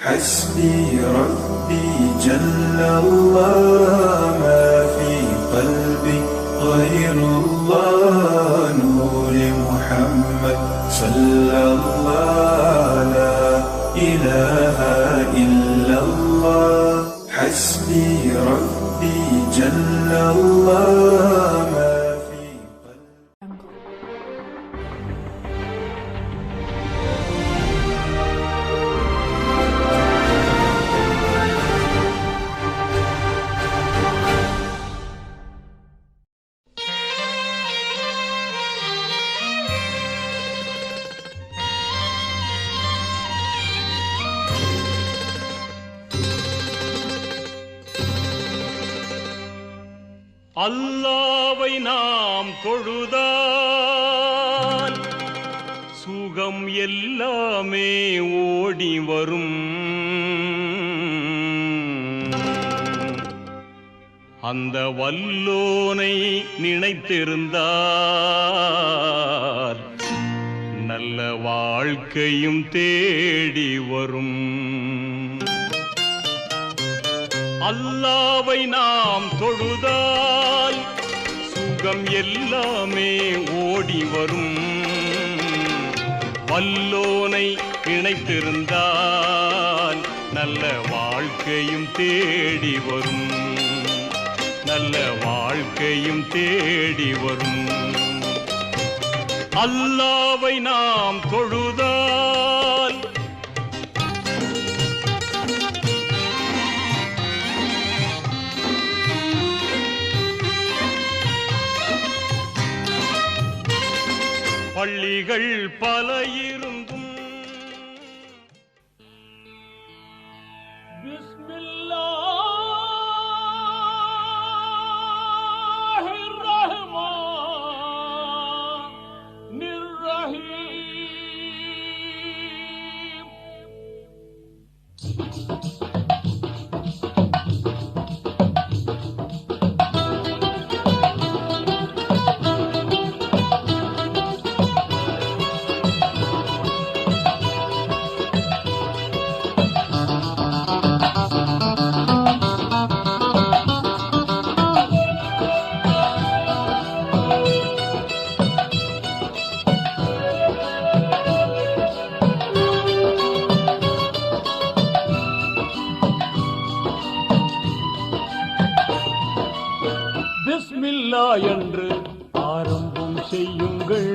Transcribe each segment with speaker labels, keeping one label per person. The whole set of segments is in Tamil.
Speaker 1: حسبي ربي جل الله ما في قلبي غير الله نور محمد صلى الله لا إله إلا الله حسبي ربي جل الله ما في قلبي.
Speaker 2: அல்லாவை நாம் தொழுதால் சுகம் எல்லாமே ஓடி வரும். அந்த வல்லோனை நினைத்திருந்தால் நல்ல வாழ்க்கையும் தேடி வரும். அல்லாவை நாம் தொழுதால் சுகம் எல்லாமே ஓடி வரும். வல்லோனை இணைத்திருந்தால் நல்ல வாழ்க்கையும் தேடி வரும். நல்ல வாழ்க்கையும் தேடி வரும். அல்லாவை நாம் தொழுதால் பள்ளிகள் பல இருந்தும் பிஸ்மில்லாஹிர் ரஹ்மானிர் ரஹீம். பிஸ்மில்லா என்று ஆரம்பம் செய்யுங்கள்.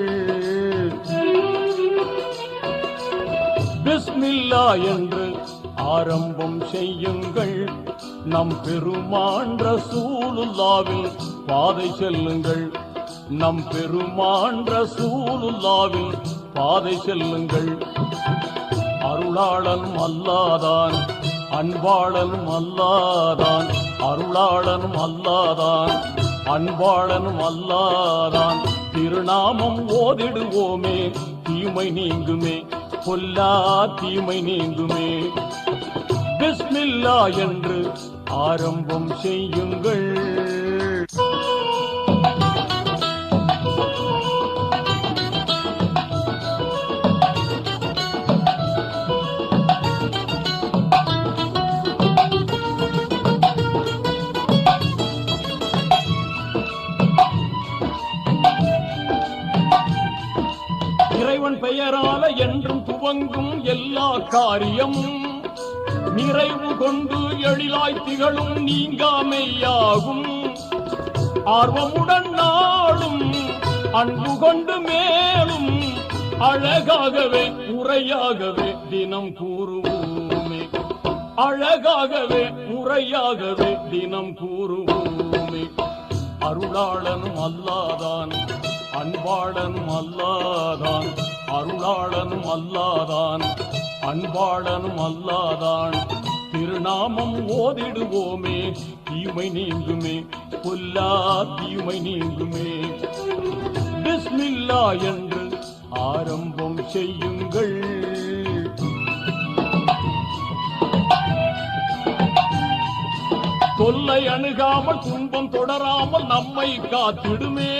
Speaker 2: பிஸ்மில்லா என்று ஆரம்பம் செய்யுங்கள். நம் பெருமான் ரசூலுல்லாவின் பாதை செல்லுங்கள். நம் பெருமான் ரசூலுல்லாவின் பாதை செல்லுங்கள். அருளாளன் அல்லாதான் அன்பாளனும் அல்லாதான். அருளாளனும் அல்லாதான் அன்பாளனும் அல்லாதான். திருநாமம் ஓதிடுவோமே தீமை நீங்குமே. பொல்லா தீமை நீங்குமே. பிஸ்மில்லா என்று ஆரம்பம் செய்யுங்கள். இறைவன் பெயரால என்றும் துவங்கும் எல்லா காரியமும் நிறைவு கொண்டு எழிலாய் திகழும் நீங்காமையாகும். ஆர்வமுடன் நாளும் அன்பு கொண்டு மேலும் அழகாகவே உரையாகவே தினம் கூறுவோமே. அழகாகவே உரையாகவே தினம் கூறுவோமே. அருளாளனும் அல்லாதான் அன்பாளனும் அல்லாதான். அருளாளனும் அல்லாதான் அன்பாளனும் அல்லாதான். திருநாமம் ஓதிடுவோமே தீமை நீங்குமே. பொல்லா தீமை நீங்குமே. பிஸ்மில்லா என்று ஆரம்பம் செய்யுங்கள். தொல்லை அணுகாமல் துன்பம் தொடராமல் நம்மை காத்திடுமே.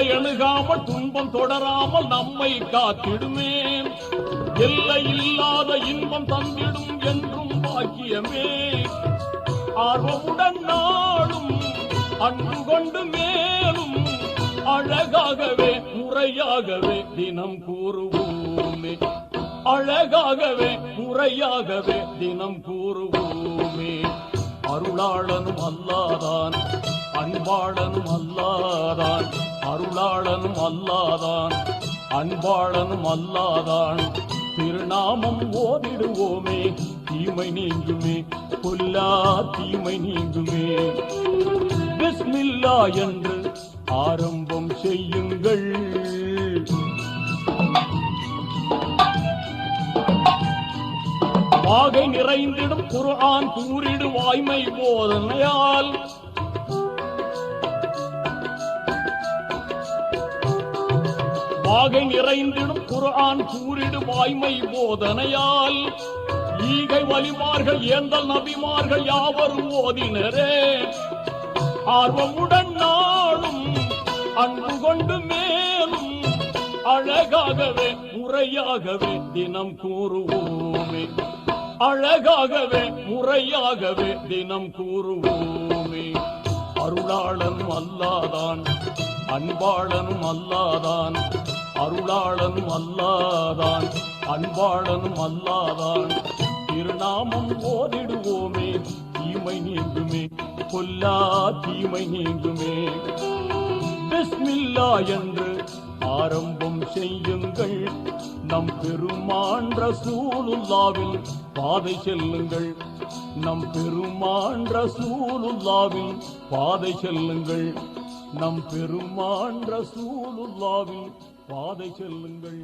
Speaker 2: தொல்லை அணுகாமல் துன்பம் தொடராமல் நம்மை காத்திடுமே. எல்லை இல்லாத இன்பம் தந்திடும் என்றும் பாக்கியமே. ஆர்வமுடன் நாளும் அன்பு கொண்டு மேலும் அழகாகவே முறையாகவே தினம் கூறுவோமே. அழகாகவே முறையாகவே தினம் கூறுவோமே. அருளாளனும் அல்லாதான் அன்பாளனும் அல்லாதான். அருளாளனும் அல்லாதான் அன்பாளனும் அல்லாதான். திருநாமம் ஓதிடுவோமே. தீமை நீங்குமே. கொல்லா தீமை நீங்குமே. பிஸ்மில்லா என்று ஆரம்பம் செய்யுங்கள். வாகை நிறைந்திடும் குர்ஆன் கூறிடு வாய்மை போதனையால். வாகை நிறைந்திடும் குர்ஆன் கூறிடு வாய்மை போதனையால். ஈகை வலிமார்கள் ஏந்தல் நபிமார்கள் யாவரும் ஓதினரே. ஆர்வமுடன் நாளும் அன்பு கொண்டு மேலும் அழகாகவே முறையாகவே தினம் கூறுவோமே. அழகாகவே முறையாகவே தினம் கூறுவோமே. அருளாளனும் அல்லாதான் அன்பாளனும் அல்லாதான். அருளாளனும் அல்லாதான் அன்பாளனும் அல்லாதான். திருநாமம் ஓதிடுவோமே. தீமை நீங்குமே. கொல்லா தீமை நீங்குமே. பிஸ்மில்லா என்று ஆரம்பம் செய்யுங்கள். நம் பெருமான் ரசூலுல்லாவின் பாதை செல்லுங்கள். நம் பெருமான் ரசூலுல்லாவின் பாதை செல்லுங்கள். நம் பெருமான் ரசூலுல்லாவின் பாதை செல்லுங்கள்.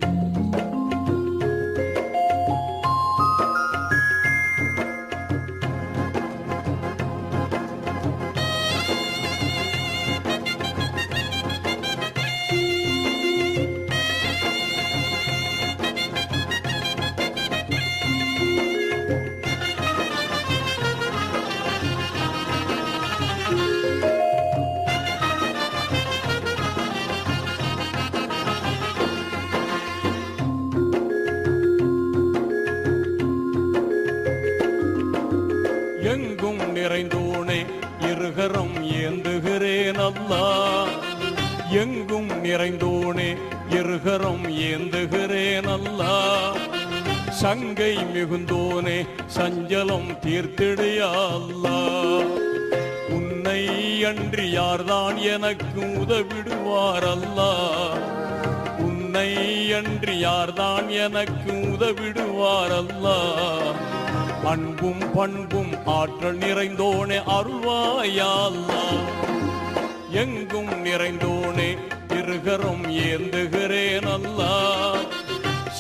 Speaker 2: எங்கும் நிறைந்தோனே இருகரம் ஏந்துகிறேன் அல்லாஹ். எங்கும் நிறைந்தோனே இருகரம் ஏந்துகிறேன் அல்லாஹ். சங்கை மிகுந்தோனே சஞ்சலம் தீர்த்திடையா அல்லாஹ். உன்னை அன்றி யார்தான் எனக்கு உதவிடுவார் அல்லாஹ். உன்னை அன்றி யார்தான் எனக்கு உதவிடுவார் அல்லாஹ். அன்பும் பண்பும் ஆற்றல் நிறைந்தோனே அருள்வாயா அல்லாஹ். எங்கும் நிறைந்தோனே இருகரம் ஏந்துகிறேன் அல்லாஹ்.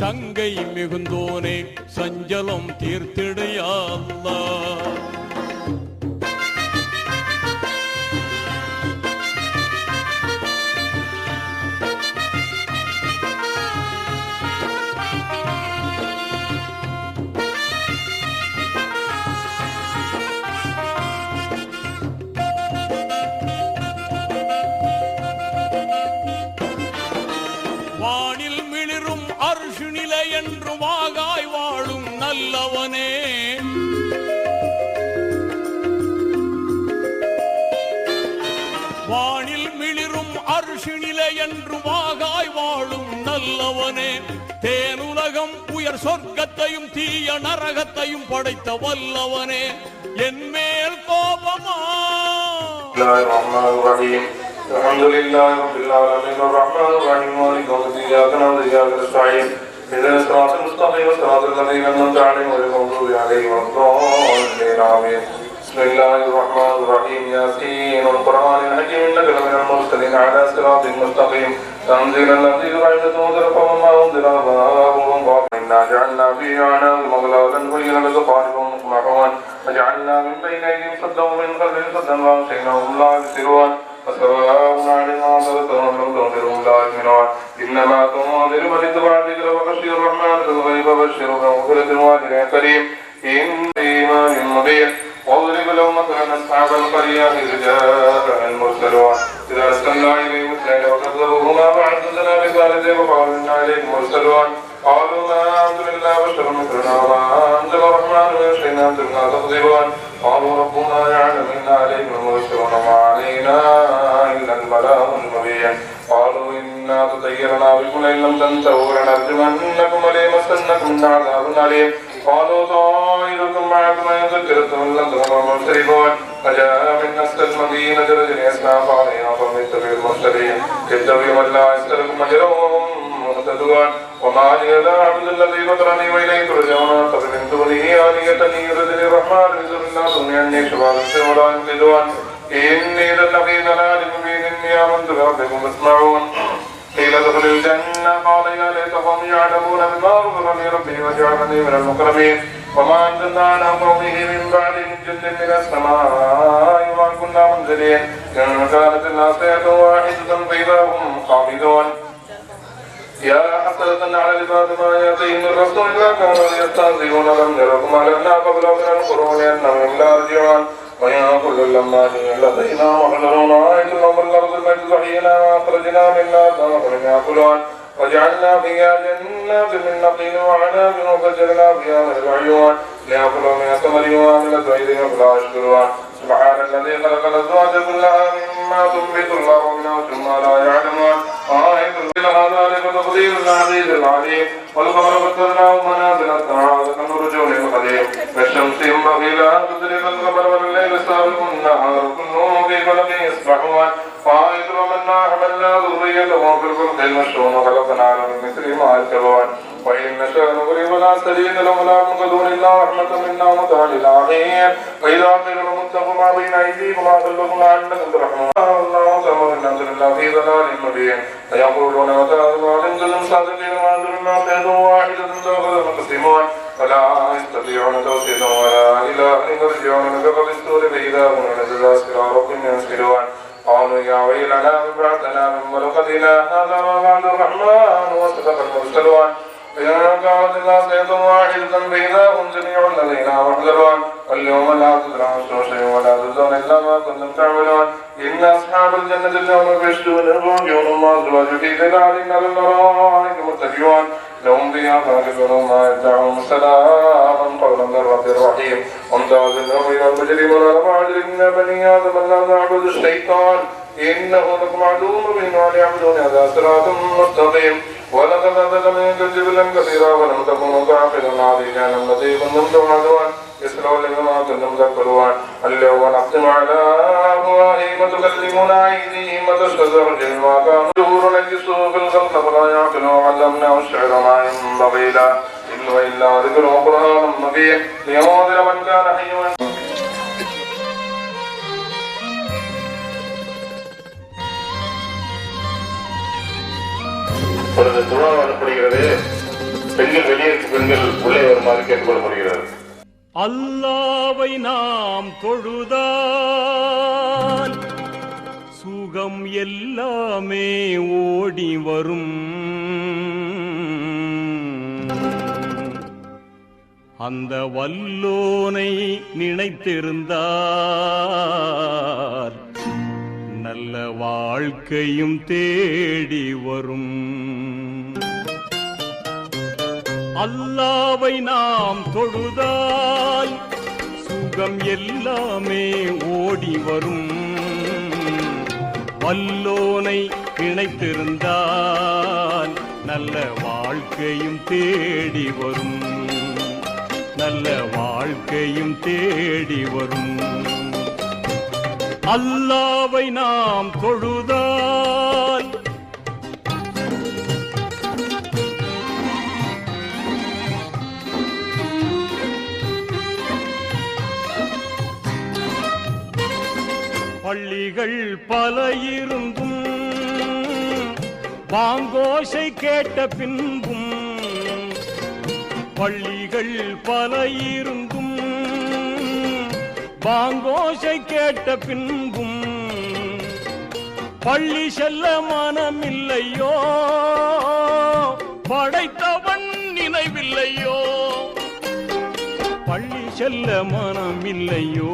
Speaker 2: சங்கை மிகுந்தோனே சஞ்சலம் தீர்த்திடையா அல்லாஹ். வானில் மிளிரும் அர்ஷு நிலை என்று வாகாய் வாழும் நல்லவனே. வானில் மிளிரும் அர்ஷு நிலை என்று வாகாய் வாழும் நல்லவனே. தேனுலகம் உயர் சொர்க்கத்தையும் தீய நரகத்தையும் படைத்த வல்லவனே. என் மேல் கோபமா?
Speaker 3: الحمد لله رب العالمين الرحمن الرحيم مالك يوم الدين إياك نعبد وإياك نستعين اهدنا الصراط المستقيم صراط الذين أنعمت عليهم غير المغضوب عليهم ولا الضالين آمين. بسم الله الرحمن الرحيم ياسين والقرآن الحكيم إنك لمن المرسلين على صراط مستقيم تنزيل الذي يعز ويذل وما أنزل آباؤهم إنا جعلنا في أعناقهم أغلالا فهي لأذقانهم مقمحون وجعلنا من بين أيديهم سدا ومن خلفهم سدا فأغشيناهم لا يبصرون وسواء علينا أنذرتهم لم تنذرهم لا يؤمنون إنما تنذر من اتبع الذكر وخشي الرحمن بالغيب فبشره بمغفرة وأجر كريم إن إيمان مبين. واضرب لهم مثلا أصحاب القرية إذ جاءها المرسلون إذ أرسلنا إليهم اثنين وكذبوهما ربنا وما أنزل الرحمن ويشفينا تبنا تقدرون قالوا ربنا يعلم إنا علينا مرسلون وما علينا إلا البلاغ المبين قالوا إنا تطيرنا بكم إن لم تنتهوا لنرجمنكم وليمسنكم من عذاب أليم قالوا طائركم معكم إن ذكرتم إن لم تكونوا مشركون فجاء من أقصى المدينة رجل يسعى فعلينا فليتبعوا المرسلين اتبعوا من لا يسألكم أجرهم مهتدون وما لي لا أعبد الذي فطرني وإليه ترجعون أتخذ من دونه آلهة يردني الرحمن بضر لا تغني عني شفاعتهم ولا ينقذون إني إذا لفي ضلال مبين إني آمنت بربكم فاسمعون قيل ادخلوا الجنة قال يا ليت قومي يعلمون بما غفر لي ربي وجعلني من المكرمين وما أنزلنا على قومه من بعد من جند من السماء وما كنا منزلين إن كانت الناصية واحدة فإذا هم خامدون يا حسرة على العباد ما يأتيهم من رسول إلا كانوا يستهزئون لم يركم أهلكنا قبلهم من القرون إنهم لا يرجعون ويا كل لما جئنا لدينا وحذرون آية لهم الأرض المجد زحينا وأخرجنا منها نخل يأكلون وجعلنا فيها جنات من نخيل وعناب وفجرنا فيها من العيون ليأكلوا من ثمر وعملت أيديهم فلا يشكرون سبحان الذي خلق الأزواج كلها مما تنبت الأرض من ثم لا يعلمون آية ذلك تقدير العزيز العليم والقمر قدرناه منازل الساعة كالنجوم القديم والشمس ينبغي لها أن تدرك القمر والليل سابق النهار كلهم في فلك يسبحون آية ومنا حملنا ذريته في الفلك المشحون وخلقنا له من مثل ما يركبون وإن نشاء نغرق الآخرين لهم لا ينقذون إلا رحمة منا ومتاع للآخرين وإذا قيل لهم اتقوا ما بين أيديكم وأرجلكم لعلكم ترحمون الله تأمر إن أنزل الله في ضلال مبين فيقولون متى وعد كلهم صادقين ما أنزلنا قيد واحدة تأخذ مقسمون ولا يستطيعون توصية ولا إلى أن يرجعون نفق بالسور فإذا هم نزل صراط ينسلون قالوا يا ويلنا من بعثنا من مرقدنا هذا ما وعد الرحمن وصدق المرسلون فإن كانت الناصية واحدة فإذا هم جميع الذين محذرون واليوم لا تدرى نفس شيئا ولا تجزون إلا ما كنتم تعملون إن أصحاب الجنة اليوم يبشرون وجوههم وأزواج في ظلال على الأرائك متكئون لهم فيها فاكهة وما يدعون سلاما قولا من رب رحيم وامتاز اليوم أيها المجرمون ألم أعد إن بني آدم لا تعبد الشيطان إنه لكم عدو مبين وأن يعبدون هذا صراط مستقيم ولقد أضل منكم جبلا كثيرا ولم تكونوا تعقلون عظيما الذي كنتم توعدون يسرون لما كنتم تكفرون اليوم نختم على أفواههم وتكلمنا أيديهم وتشهد أرجلهم ما كانوا يظهرون يجسوا في الخلق فلا يعقلون وعلمناه الشعر ما ينبغي له إن هو إلا ذكر وقرآن مبين لينذر من كان حيا.
Speaker 4: ஒரு துணை வரப்படுகிறது. பெண்கள் வெளியே பெண்கள் உள்ளே வருமாறு கேட்டுக்கொள்ளப்படுகிறது.
Speaker 2: அல்லாவை நாம் தொழுதால் சுகம் எல்லாமே ஓடி வரும். அந்த வல்லோனை நினைத்திருந்தால் நல்ல வாழ்க்கையும் தேடி வரும். அல்லாவை நாம் தொழுதால் சுகம் எல்லாமே ஓடி வரும். வல்லோனை நினைத்திருந்தால் நல்ல வாழ்க்கையும் தேடி வரும். நல்ல வாழ்க்கையும் தேடி வரும். அல்லாவை நாம் தொழுதால் பள்ளிகள் பல இருந்தும் பாங்கோசை கேட்ட பின்பும், பள்ளிகள் பல இருந்தும் பாங்கோசை கேட்ட பின்பும் பள்ளி செல்ல மனமில்லையோ, படைத்தவன் நினைவில்லையோ. பள்ளி செல்ல மனமில்லையோ,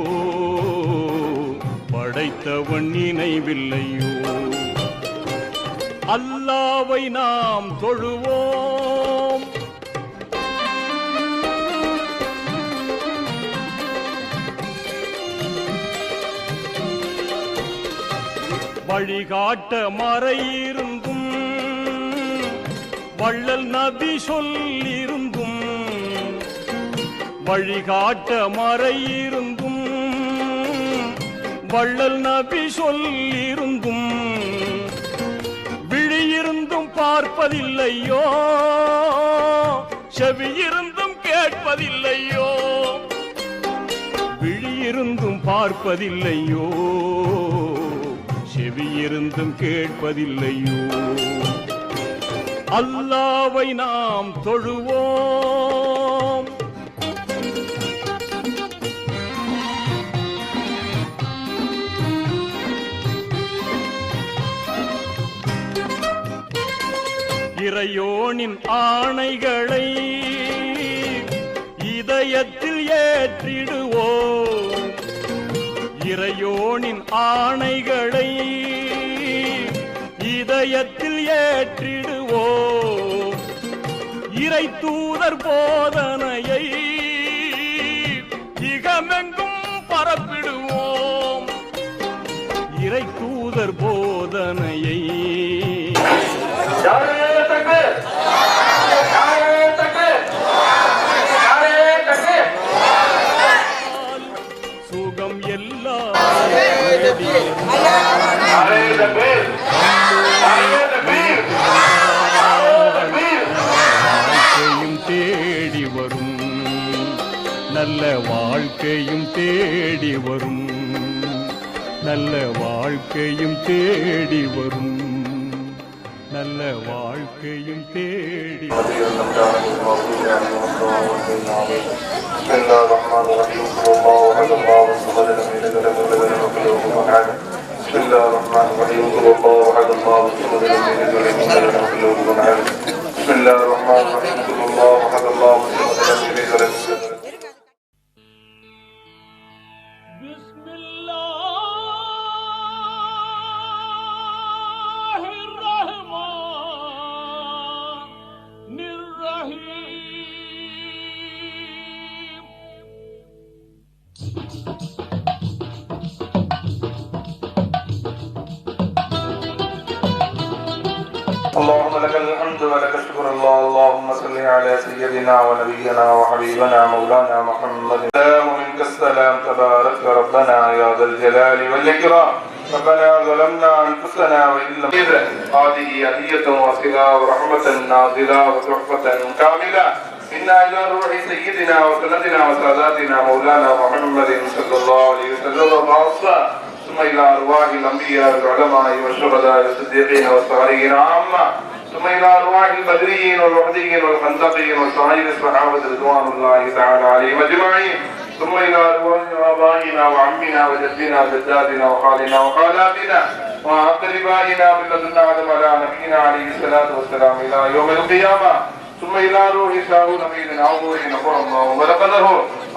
Speaker 2: படைத்தவன் நினைவில்லையோ. அல்லாவை நாம் தொழுவோம். வழிகாட்ட மறையிருந்தும் வள்ளல் நபி சொல்லிருந்தும் வழிகாட்ட மறையிருந்தும் வள்ளல் நபி சொல்லிருந்தும் விழியிருந்தும் பார்ப்பதில்லையோ செவியிருந்தும் கேட்பதில்லையோ விழியிருந்தும் பார்ப்பதில்லையோ செவியிருந்தும் கேட்பதில்லையோ அல்லாஹ்வை நாம் தொழுவோம் இறையோனின் ஆணைகளை இதயத்தில் ஏற்றிடுவோம் இறையோனின் ஆணைகளை இதயத்தில் ஏற்றிடுவோம் இறை தூதர் போதனையை இகமெங்கும் பரப்பிடுவோம் இறை தூதர் போதனையை சுகம் எல்லாம் வாழ்க்கையும் தேடி வரும் நல்ல வாழ்க்கையும் தேடி வரும் நல்ல வாழ்க்கையும் தேடி வரும் நல்ல வாழ்க்கையும் தேடி
Speaker 3: اللهم لك الحمد ولك الشكر اللهم صل على سيدنا ونبينا وحبيبنا مولانا محمد ومنك السلام تبارك ربنا يا ذا الجلال والإكرام ربنا ظلمنا أنفسنا وإن لم هذه هدية واصلة ورحمة نازلة وتحفة كاملة إنا إلى روح سيدنا وسندنا وساداتنا مولانا محمد صلى الله عليه وسلم وخاصة ثم إلى أرواح الأنبياء والعلماء والشهداء والصديقين والصالحين عامة ثم إلى أرواح البدريين والوحديين والخندقين وسائر الصحابة رضوان الله تعالى عليهم أجمعين ثم إلى أرواح آبائنا وعمنا وجدنا وجداتنا وخالنا وخالاتنا وأقربائنا من لدن آدم على نبينا عليه الصلاة والسلام إلى يوم القيامة ثم إلى روح شاه نبينا عمره نفر الله ولقده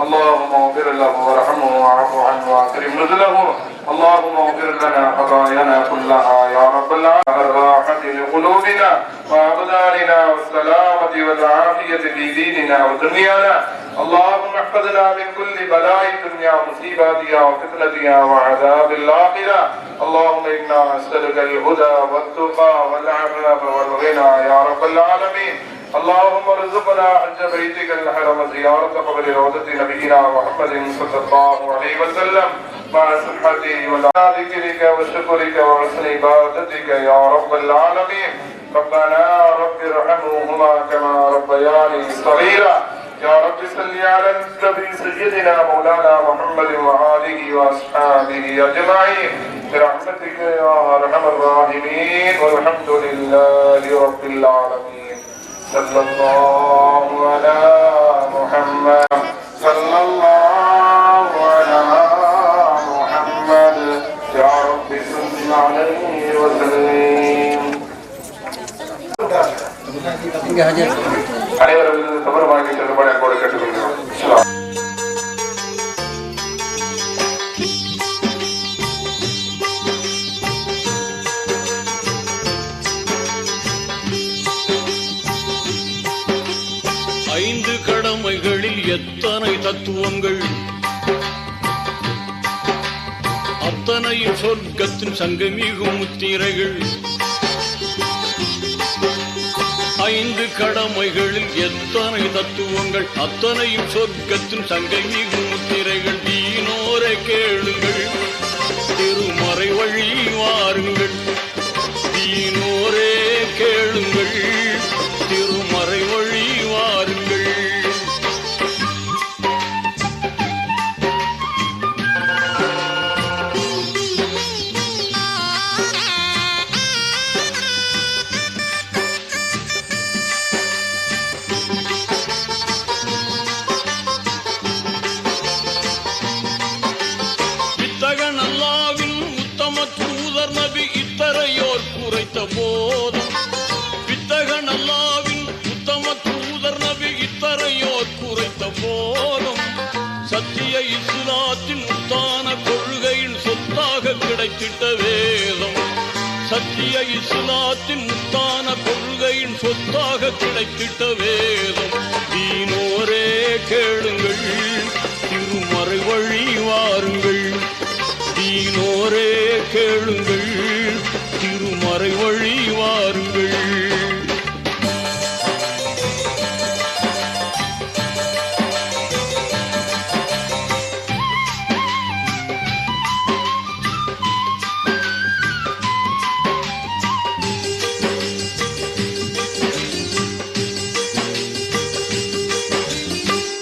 Speaker 3: اللهم اغفر له وارحمه واعف عنه واكرم نزله اللهم اغفر لنا خطايانا كلها يا رب العالمين الراحة لقلوبنا وأبداننا والسلامة والعافية في ديننا ودنيانا اللهم احفظنا من كل بلاء الدنيا ومصيباتها وفتنتها وعذاب الآخرة اللهم إنا نسألك الهدى والتقى والعفاف والغنى يا رب العالمين اللهم ارزقنا حج بيتك الحرم زيارة قبر روضة نبينا محمد صلى الله عليه وسلم مع صحته وذكرك وشكرك وحسن عبادتك يا رب العالمين ربنا رب ارحمهما كما ربياني صغيرا يا رب صل على النبي سيدنا مولانا محمد وآله وأصحابه أجمعين برحمتك يا أرحم الراحمين والحمد لله رب العالمين صلى الله على محمد صلى الله على محمد يا رب صل عليه وسلم அனைவரும் சபரமாக செல்லும்படி அன்போடு கேட்டுக்கொள்கிறோம்.
Speaker 2: ஐந்து கடமைகளில் எத்தனை தத்துவங்கள் அத்தனையும் சொர்க்கத்தின் சங்கமிகும் முத்திரைகள். 5 கடமைகளில் எத்தனை தத்துவங்கள், அத்தனையும் சொர்க்கத்தின் சங்கமிகும் முத்திரைகள். தீனோரை கேளுங்கள், திருமறை வழி வாருங்கள். தீனோரே கேளுங்கள், திருமறை வழி வாருங்கள். வித்தகன் அல்லாவின் உத்தம தூதர் நபி இத்தரையோர் குறைத்த போதும். வித்தகன் அல்லாவின் உத்தம தூதர் நபி இத்தரையோர் குறைத்த போதும். சத்திய இஸ்லாத்தின் முத்தான கொள்கையின் சொத்தாக கிடைத்திட்ட வேதம். சத்திய இஸ்லாத்தின் முத்தான கொள்கையின் சொத்தாக கிடைத்திட்ட வேதம். தீனோரே கேளுங்கள், திருமறை வழி வாருங்கள். தீனோரே கேளுங்கள், திருமறை வழி வாருங்கள்.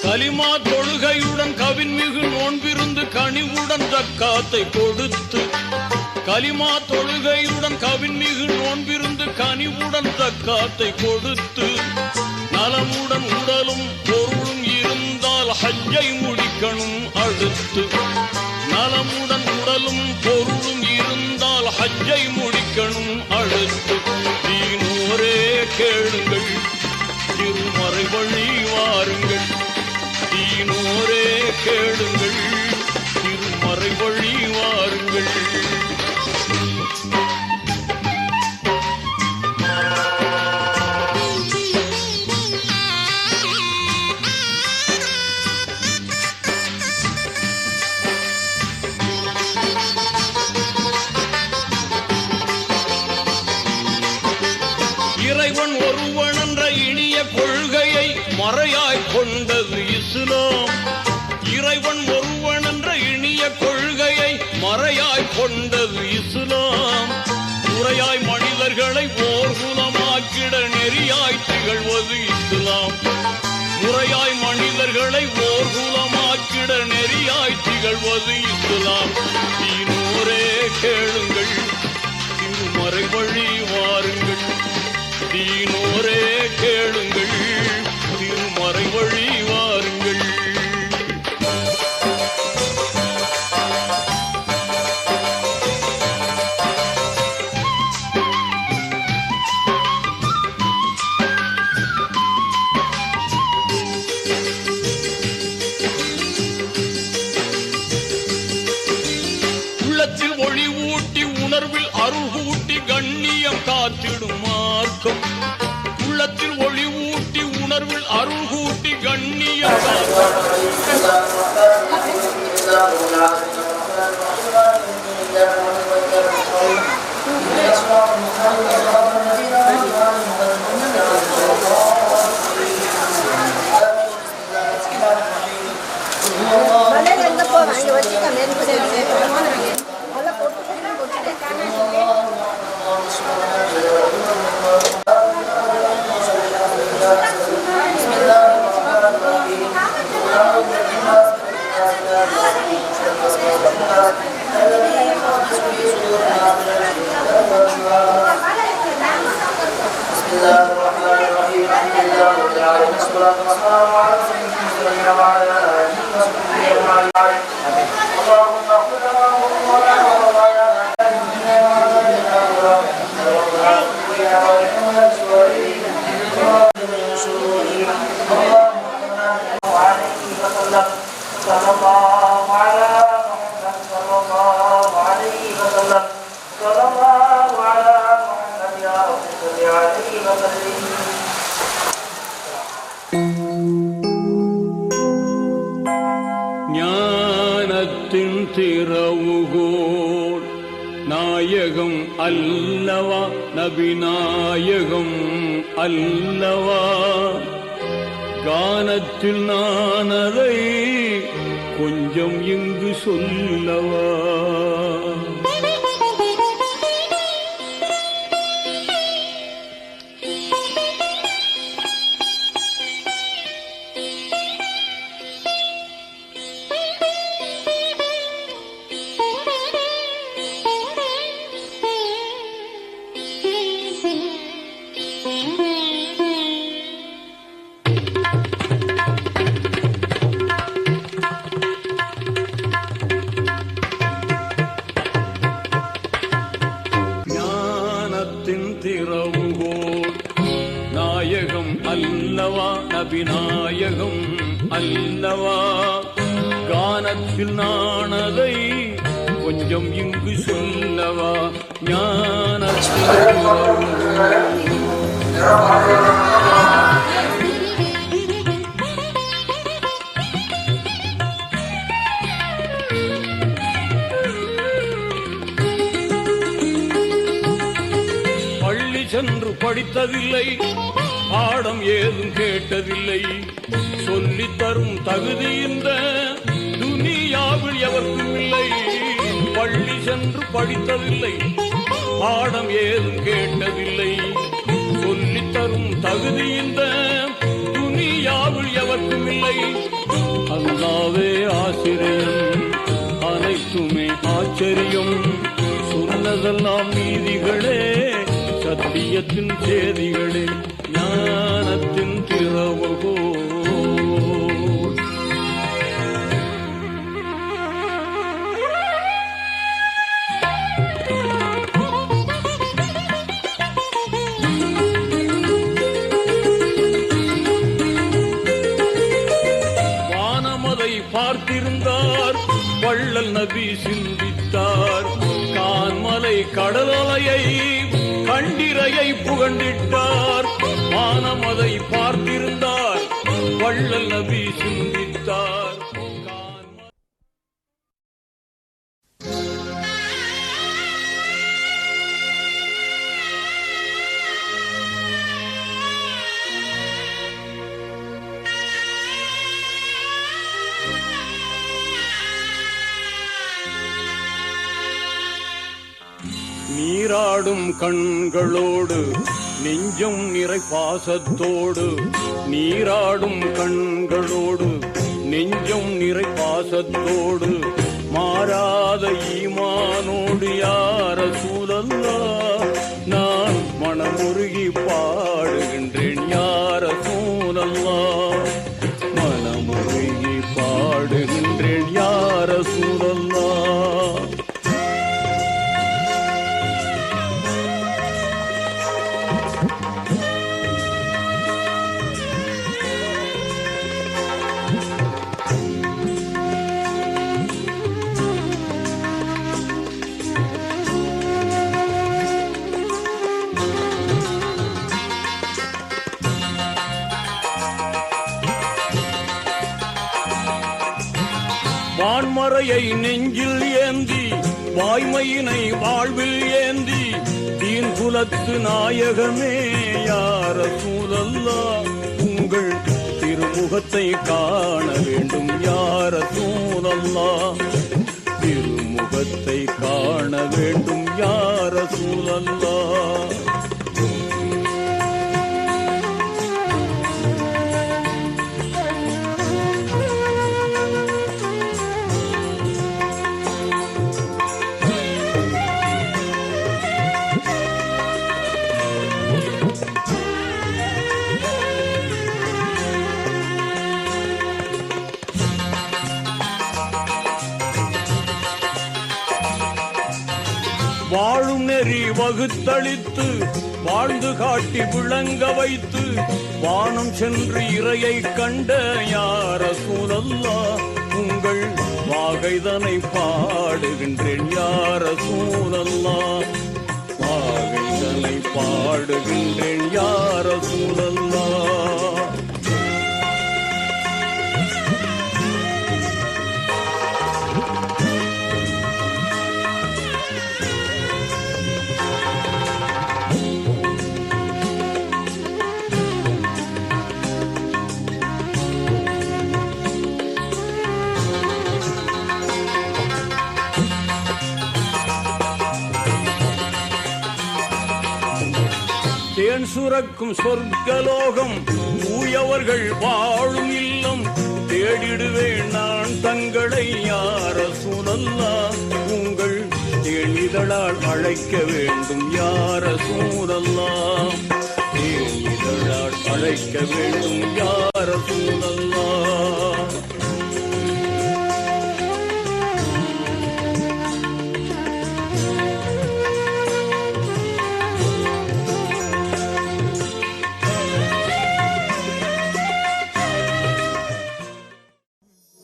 Speaker 2: கலிமா தொழுகையுடன் கவின்மிகு நோன்பிருந்து கனிவுடன் ஜக்காத்தை கொடுத்து. கலிமா தொழுகையுடன் கவின்மிகு நோன்பிருந்து கனிவுடன் ஜக்காத்தை கொடுத்து. நலமுடன் உடலும் பொருளும் இருந்தால் ஹஜ்ஜை முடிக்கணும் அடுத்து. நலமுடன் உடலும் பொருளும் இருந்தால் ஹஜ்ஜை முடிக்கணும் அடுத்து. தீனோரே கேளுங்கள், திருமறை வழி வாருங்கள். தீனோரே கேளுங்கள், திருமறை வழி வாருங்கள். இறைவன் ஒருவன் என்ற இனிய கொள்கையை மறையாய் கொண்டது இஸ்லாம். இறைவன் ஒருவன் என்ற இனிய கொள்கையை மறையாய் கொண்டது இஸ்லாம். முறையாய் மனிதர்களை ஓர் குலமாக்கிட நெறியாய் திகழ்வது இஸ்லாம். முறையாய் மனிதர்களை ஓர் குலமாக்கிட நெறியாய் திகழ்வது இஸ்லாம். தீனோரே கேளுங்கள், திருமறை வழி வாருங்கள். தீனோரே கேளுங்கள், திருமறை வழி வாருங்கள். உள்ளத்தில் ஒளி ஊட்டி உணர்வில் அருகூட்டி கண்ணியம் காத்திடும் மார்க்கம். உள்ளத்தில் ஒளி ஊட்டி உணர்வில் அருள் கூட்டி கண்ணியம் ஞானத்தின் திறவுகோ நாயகம் அல்லவா நபிநாயகம் அல்லவா கானத்தில் நான் அதை கொஞ்சம் இங்கு சொல்லவா அல்லவா நபிநாயகம் அல்லவா கானத்தில் நானதை கொஞ்சம் இங்கு சொல்லவா ஞானத்தில் பள்ளி சென்று படித்ததில்லை பாடம் ஏதும் கேட்டதில்லை சொல்லித் தரும் தகுதி இந்த துனியாவில் எவருக்கும் இல்லை பள்ளி சென்று படித்ததில்லை பாடம் ஏதும் கேட்டதில்லை சொல்லித் தரும் தகுதி இந்த துனியாவில் எவருக்கும் இல்லை அல்லாவே ஆசிரியன் அனைத்துமே ஆச்சரியம் சொன்னதெல்லாம் நீதிகளே சத்தியத்தின் சேதிகளே ஞானத்தின் திறவுகோ வானமதை பார்த்திருந்தார் வள்ளல் நபி சிந்தித்தார் கான்மலை கடலலையை கண்டிரையை புகண்டிட்டார் வானமதை பார்த்திருந்தார் வள்ளல் நபி சிந்தித்தார் நீராடும் கண்களோடு நெஞ்சம் நிறை பாசத்தோடு நீராடும் கண்களோடு நெஞ்சம் நிறை பாசத்தோடு மாறாத ஈமானோடு யார சூழல்லா நான் மனமுருகி பாடுகின்றேன் யார சூழல்லா மனமுருகி பாடுகின்றேன் யார சூழல்லா வான்மறையை நெஞ்சில் ஏந்தி வாய்மையினை வாழ்வில் ஏந்தி தீன் குலத்து நாயகமே யார சூழல்லா உங்கள் திருமுகத்தை காண வேண்டும் யார சூழல்லா திருமுகத்தை காண வேண்டும் யார சூழல்லா வாழும் நெறி வகுத்தளித்து வாழ்ந்து காட்டி விளங்க வைத்து வானம் சென்று இறையை கண்ட யார சூழல்லா உங்கள் வாகைதனை பாடுகின்றேன் யார சூழல்லா வாகைதனை பாடுகின்றேன் யார சூழல்லா தேன் சுரக்கும் சொர்க்கலோகம் தூயவர்கள் வாழும் இல்லம் தேடிடுவேன் நான் தங்களை யார சூழல்லாம் உங்கள் தேனிதழால் அழைக்க வேண்டும் யார சூழல்லாம் தேனிதழால் அழைக்க வேண்டும் யார சூழல்லாம்.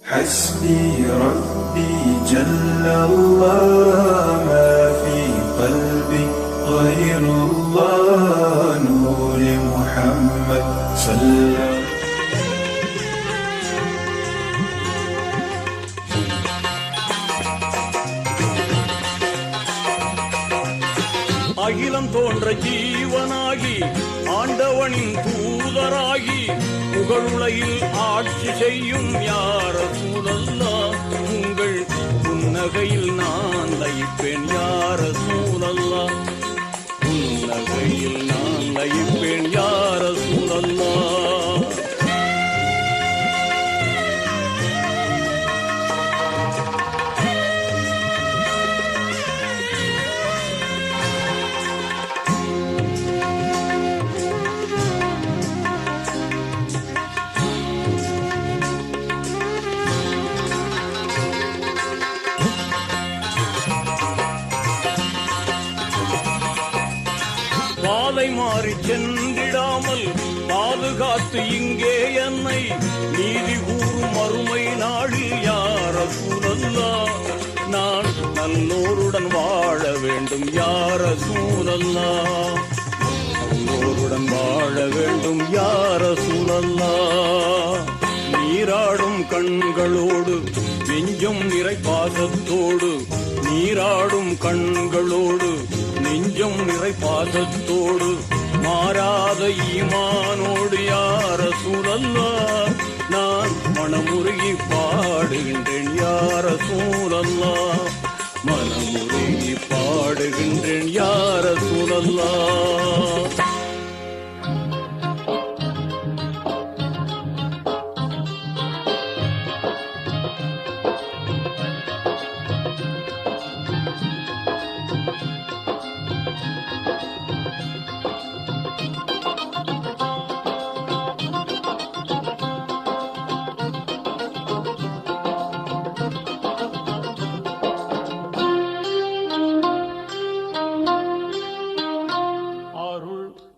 Speaker 1: حسبي ربي جل الله ما في قلبي غير الله نور محمد صلى.
Speaker 2: அகிலம் தோன்ற ஜீவனாகி ஆண்டவனின் தூதராகி புகழுலகில் ஆட்சி செய்யும் யார சூழல்லாம் உங்கள் புன்னகையில் நான் லயிப்பேன் யார சூழல்லாம் புன்னகையில் நான் லயிப்பேன் யார சூழல்லாம். பாதை மாறி சென்றிடாமல் பாதுகாத்து இங்கே என்னை நீதி கூறும் மறுமை நாளில் யார சூழல்லாம் நான் நல்லோருடன் வாழ வேண்டும் யார சூழல்லாம் நல்லோருடன் வாழ வேண்டும் யார சூழல்லாம். நீராடும் கண்களோடு நெஞ்சம் நிறை பாசத்தோடு நீராடும் கண்களோடு நெஞ்சம் நிறை பாசத்தோடு மாறாத ஈமானோடு யார சூழல்லாம் நான் மனமுருகி பாடுகின்றேன் யார சூழல்லாம் மனமுருகி பாடுகின்றேன் யார சூழல்லாம்.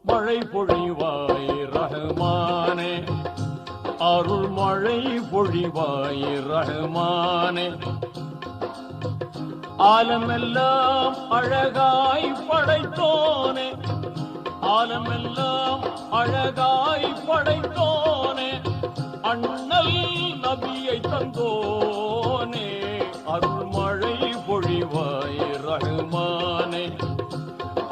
Speaker 2: மழை பொழிவாய் ரஹ்மானே அருள் மழை பொழிவாய் ரஹ்மானே ஆலமெல்லாம் அழகாய் படைத்தோனே ஆலமெல்லாம் அழகாய் படைத்தோனே அண்ணல் நபியை தந்தோனே அருள் மழை பொழிவாய் ரஹ்மானே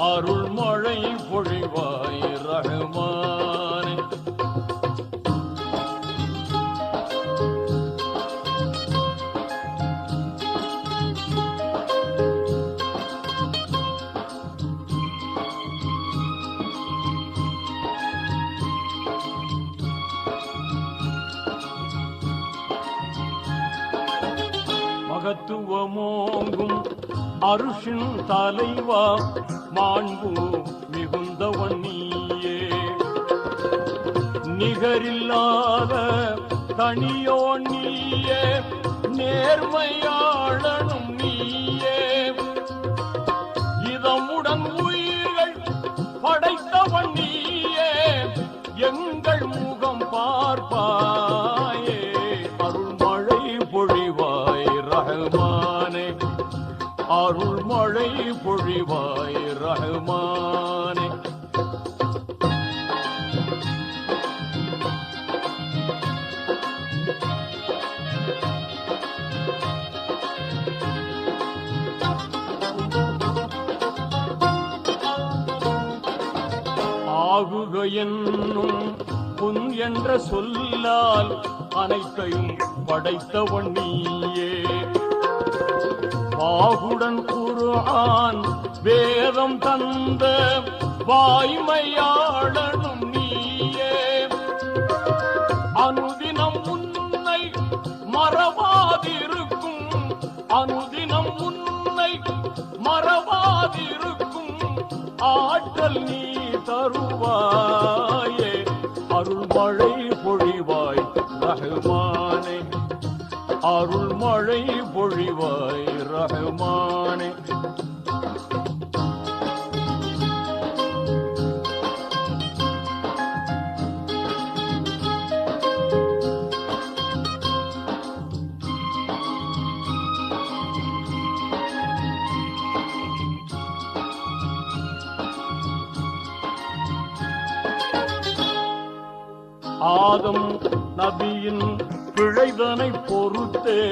Speaker 2: அருள் மழை பொழிவாய் ரஹ்மானே. மகத்துவமோங்கும் அருஷின் தலைவா மாண்பு மிகுந்தவன் நீயே நிகரில்லாத தனியோ நீயே நேர்மையாளனும் நீயே இதமுடன் உயிர்கள் படைத்தவன் நீயே எங்கள் முகம் பார்ப்பாயே அருள் மழை பொழிவாய் ரஹ்மானே அருள் மழை பொழிவாய் ரஹ்மானே. ஆகுக என்னும் புன் என்ற சொல்லால் அனைத்தையும் படைத்தவன் நீயே பாகுடன் குர்ஆன் வேதம் தந்த வாய்மையாளனும் நீயே. அனுதினம் உன்னை மறவாதிருக்கும், அனுதினம் உன்னை மறவாதிருக்கும் ஆற்றல் நீ தருவாயே. அருள் மழை பொழிவாய் ரஹ்மானே, அருள் மழை பொழிவாய் ரஹ்மானே. ஆதம் நபியின் பிழைதனை பொறுத்தே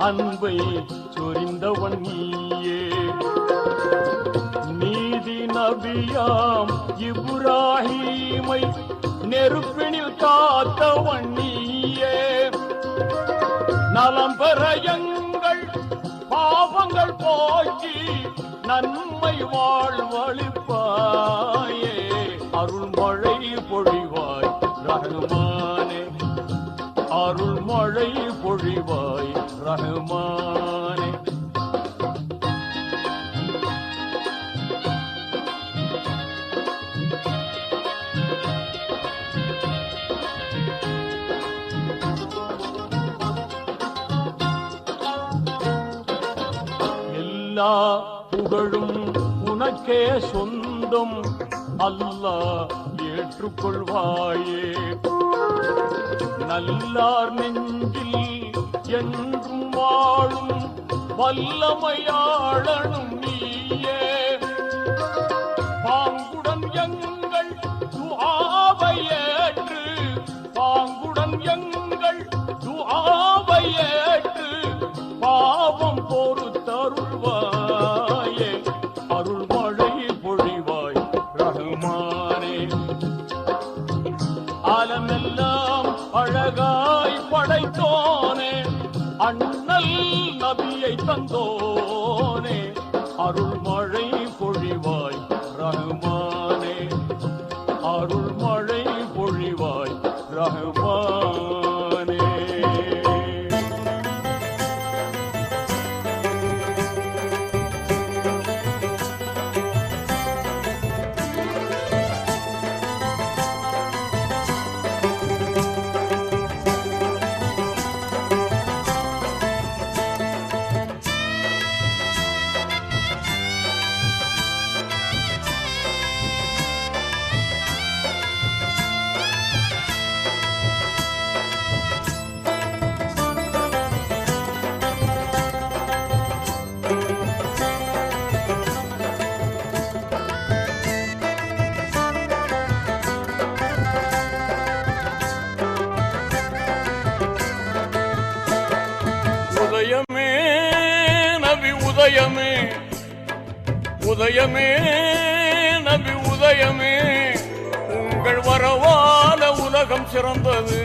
Speaker 2: அன்பை சொரிந்தவன் நீயே. நீதி நபியாம் இப்ராஹீமை நெருப்பினில் காத்தவன் நீயே. நலம் பெற எங்கள் பாவங்கள் போக்கி நன்மை வாழ்வழிப்பாயே. அருள் மழை பொழிவாய் ரஹ்மானே, அருள் மழை பொழிவாய் ரஹ்மானே. எல்லா புகழும் உனக்கே சொந்தம், அல்லாஹ் ஏற்றுக்கொள்வாயே. நல்லார் நெஞ்சில் என்றும் வாழும் வல்லமையாளனும் நீயே. பாங்குடன் எங்கள் துஆவை ஏற்று, பாங்குடன் எங்கள் துஆவை ஏற்று பாவம் பொறுத்தருள்வாயே. அருள் மழை பொழிவாய் ரஹ்மானே. ஆலமெல்லாம் அழகாய் படைத்தோனே, அண்ணல் நபியை தந்தோனே. அருள் மழை பொழிவாய் ரஹ்மானே, அருள் மழை பொழிவாய் ரஹ்மானே. உதயமே நபி உதயமே, உதயமே நபி உதயமே, உங்கள் வரவால உலகம் சிறந்தது.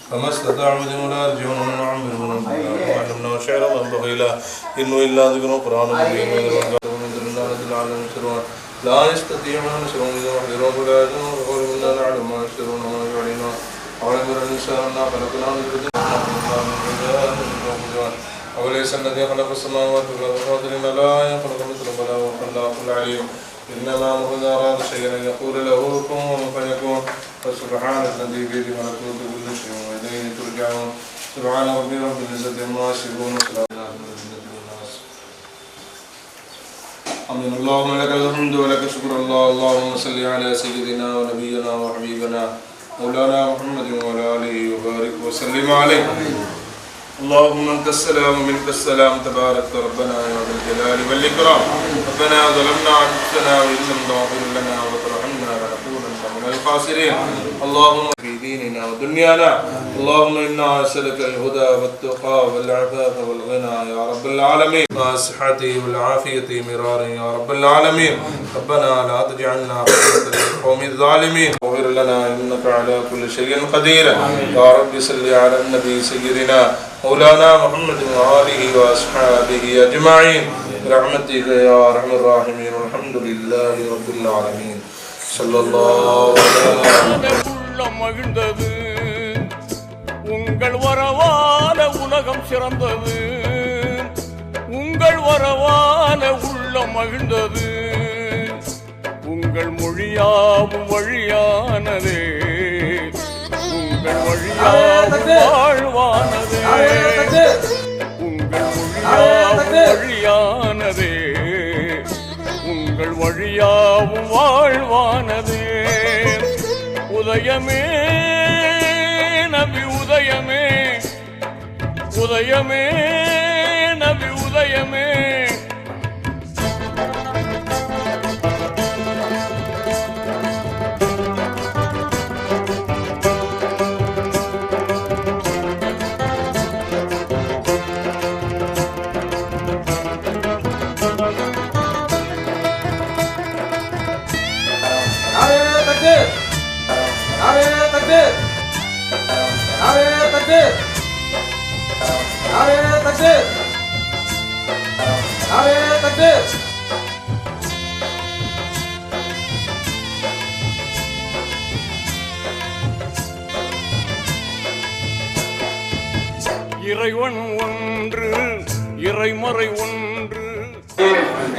Speaker 2: فما استطاع من ولا يرجعون من عمر وعلمنا وشعر وانبغي له إنه إلا ذكر قرآن مبين ومن ذل الله نزل على المسرون لا يستطيعون نشرهم إذا وحذروا ولا يجنون وقالوا إنا نعلم ما يسرون وما يعلنون أولم يرى الإنسان أنا خلقناه من جلد أوليس الذي خلق السماوات والأرض بقادر لا يخلق مثله بلى وهو الخلاق العليم إنما أمرنا أراد شيئا أن يقول له كن فيكون فسبحان الذي بيده ملكوت كل شيء وإليه ترجعون سبحان ربي رب العزة عما يصفون وسلام على المرسلين والناس آمين. اللهم لك الحمد ولك الشكر الله. اللهم صل على سيدنا ونبينا وحبيبنا مولانا محمد وعلى آله وبارك وسلم عليه. اللهم انت السلام ومنك السلام تبارك ربنا يا ذا الجلال والاكرام. ربنا ظلمنا انفسنا وان لم تغفر لنا وترحمنا لنكونن من الخاسرين. الخاسرين اللهم في ديننا ودنيانا اللهم إنا نسألك الهدى والتقى والعفاف والغنى يا رب العالمين والصحة والعافية مرارا يا رب العالمين ربنا لا تجعلنا فتنة للقوم الظالمين واغفر لنا إنك على كل شيء قدير يا رب صل على النبي سيدنا مولانا محمد وآله وأصحابه أجمعين برحمتك يا أرحم الراحمين والحمد لله رب العالمين صلى الله عليه
Speaker 5: மகிழ்ந்தது உங்கள் வரவால உலகம் சிறந்தது உங்கள் வரவால உள்ளம் மகிழ்ந்தது உங்கள் மொழியாவும் வழியானதே உங்கள் வழியாவும் வாழ்வானதே உங்கள் மொழியாவும் வழியானதே உங்கள் வழியாவும் வாழ்வானதே உதயமே நபி உதயமே உதயமே நபி உதயமே இறைவன் ஒன்று இறைமறை ஒன்று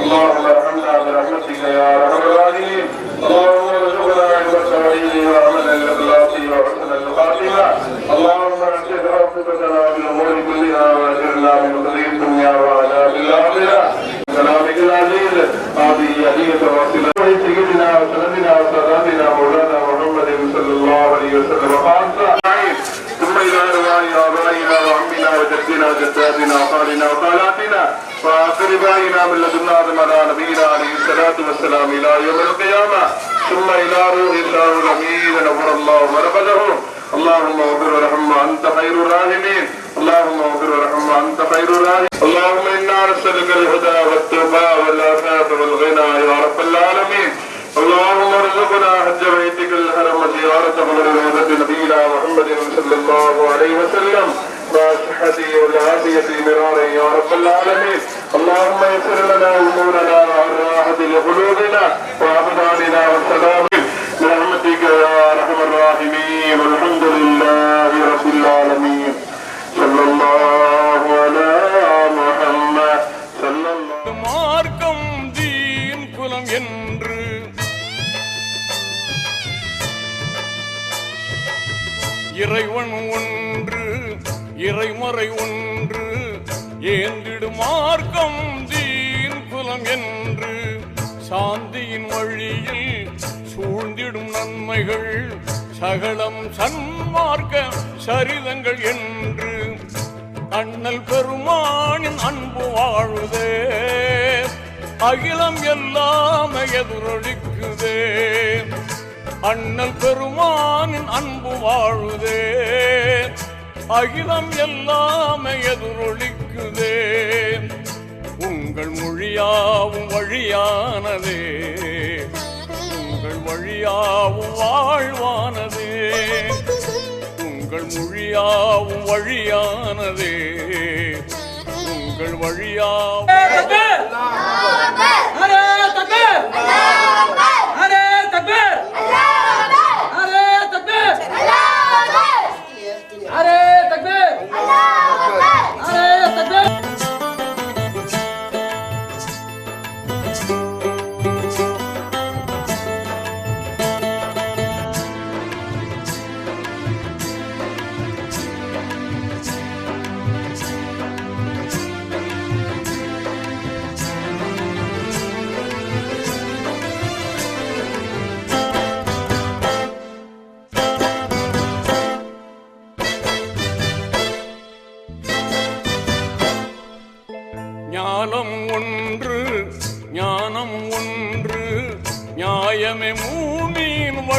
Speaker 3: اللهم ارحمنا برحمتك يا ارحم الراحمين اللهم ارزقنا علم التوحيد وعمل الاخلاص وحسن الخاتمه اللهم اعتذ ربنا بالامور كلها واجرنا من خزي الدنيا وعذاب الاخره سلامك العزيز هذه هديه وسيله سيدنا وسندنا وساداتنا مولانا محمد صلى الله عليه وسلم خاصه ثم الى ارواح ابائنا وعمنا وجدنا وجداتنا وخالنا وخالاتنا وأقربائنا من لدن آدم على نبينا عليه الصلاة والسلام إلى يوم القيامة ثم إلى روح الله الأمين نور الله مرقده اللهم اغفر وارحم أنت خير الراحمين اللهم اغفر وارحم أنت خير الراحمين اللهم إنا نسألك الهدى والتقى والعفاف والغنى يا رب العالمين اللهم ارزقنا حج بيتك الحرم وزيارة قبر روضة نبينا محمد صلى الله عليه وسلم والصحة والعافية مرارا يا رب العالمين اللهم يسر لنا امورنا والراحة لقلوبنا وابداننا والسلام برحمتك يا ارحم الراحمين والحمد لله رب العالمين صلى الله على محمد صلى الله
Speaker 5: மார்க்கம் தீன் குலம் என்று இறைவன் ஒன்று இறைமறை ஒன்று ஏந்திடும் மார்க்கம் தீன் குலம் என்று சாந்தியின் வழியில் சூழ்ந்திடும் நன்மைகள் சகலம் சன்மார்க்க சரிதங்கள் என்று அண்ணல் பெருமானின் அன்பு வாழுதே அகிலம் எல்லாம் எதிரொலிக்குதே அண்ணல் பெருமானின் அன்பு வாழுதே அகிலம் எல்லாம் எதிரொலிக்குதே உங்கள் மொழியாவும் வழியானதே உங்கள் வழியாவும் வாழ்வானதே உங்கள் மொழியாவும் வழியானதே உங்கள் வழியாவும்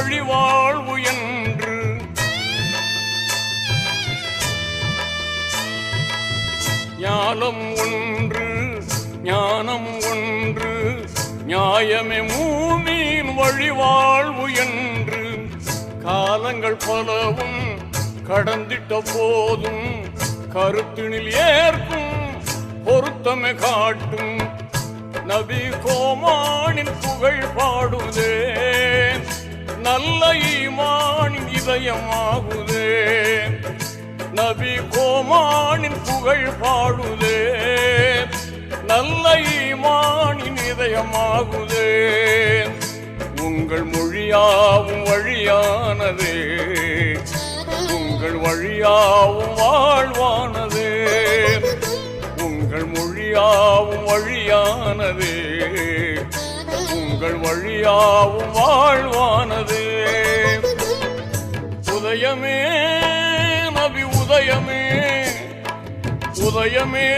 Speaker 5: வழிவாழ்வு என்று ஞானம் ஒன்று ஞானம் ஒன்று நியாயமே மூமின் வழிவாழ்வு என்று காலங்கள் பலவும் கடந்திட்ட போதும் கருத்தினில் ஏற்கும் பொருத்தமை காட்டும் நபி கோமானின் புகழ் பாடுதே நல்ல ஈமானின் இதயமாகுதே நபி கோமானின் புகழ் பாடுதே நல்ல ஈமானின் இதயமாகுதே உங்கள் மொழியாவும் வழியானதே உங்கள் வழியாவும் வாழ்வானதே உங்கள் மொழியாவும் வழியானதே உங்கள் வழியாவும் வாழ்வானதே உதயமே நபி உதயமே உதயமே